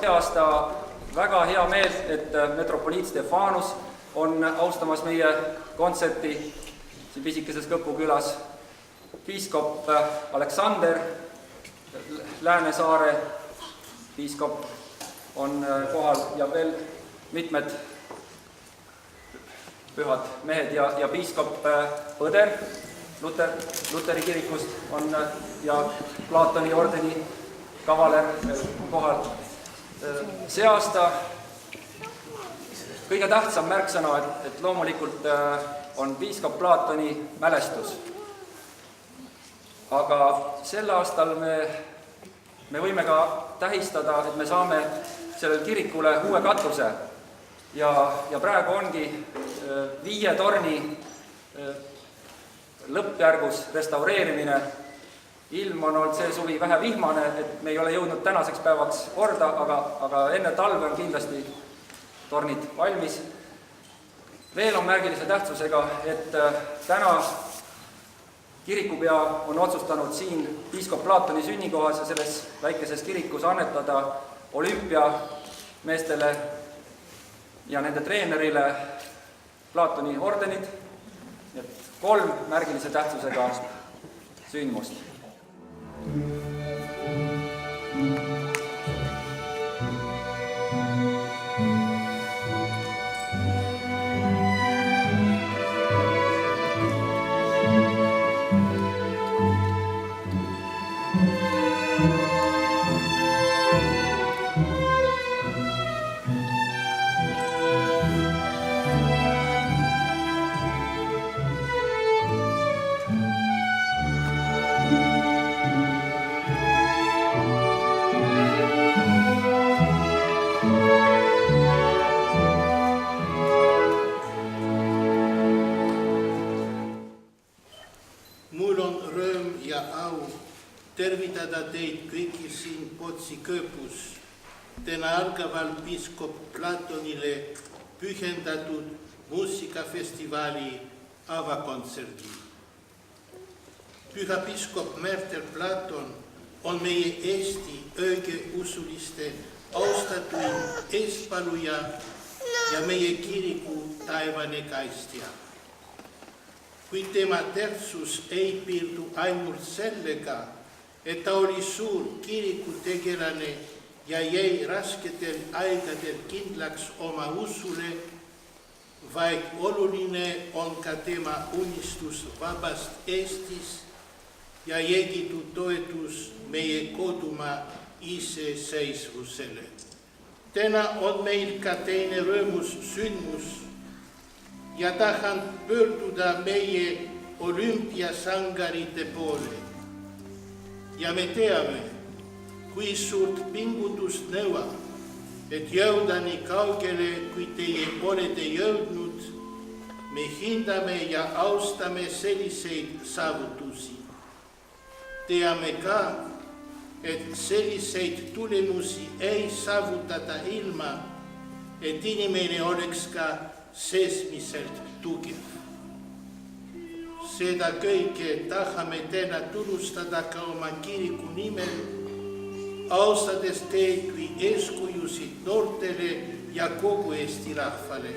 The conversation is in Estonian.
See aasta väga hea meel, et metropoliit Stefanus on austamas meie kontserti siin pisikeses Kõpu külas. Piiskop Aleksander Läänesaare piiskop on kohal ja veel mitmed pühad mehed ja piiskop Põder Luteri kirikust on ja Platoni ordeni kavaler kohal. See aasta kõige tähtsam märksõna, et loomulikult on piiskop Platoni mälestus. Aga sel aastal me võime ka tähistada, et me saame sellel kirikule uue katuse ja praegu ongi 5 torni lõppjärgus restaureerimine. Ilm on olnud see suvi vähe vihmane, et me ei ole jõudnud tänaseks päevaks korda, aga enne talve on kindlasti tornid valmis. Veel on märgilise tähtsusega, et täna kirikupea on otsustanud siin piiskop Platoni sünnikohas ja selles väikeses kirikus annetada olümpiameestele ja nende treenerile Platoni ordenid. 3 märgilise tähtsusega sündmust. Tervitada teid kõiki siin Potsi Kõpus, täna algaval piiskop Platonile pühendatud muusikafestivali avakontserdi. Püha piiskop Mertel Platon on meie Eesti õigeusuliste austatuim eespaluja ja meie kiriku taevane kaitsja. Kuid tema tähtsus ei piirdu ainult sellega, et ta oli suur kirikutegelane ja jäi rasketel aegadel kindlaks oma usule, vaid oluline on ka tema unistus vabast Eestis ja jõgitud toetus meie kodumaa iseseisvusele. Täna on meil ka teine rõõmus sündmus ja tahan pöörduda meie olümpiasangarite poole. Ja me teame, kui suurt pingutust nõuab, et jõuda nii kaugele, kui teie olete jõudnud, me hindame ja austame selliseid saavutusi. Teame ka, et selliseid tulemusi ei saavutata ilma, et inimene oleks ka seesmiselt tugev. Seda kõike tahame täna tunnustada ka oma kiriku nimel, austades teid kui eeskujusid noortele ja kogu Eesti rahvale.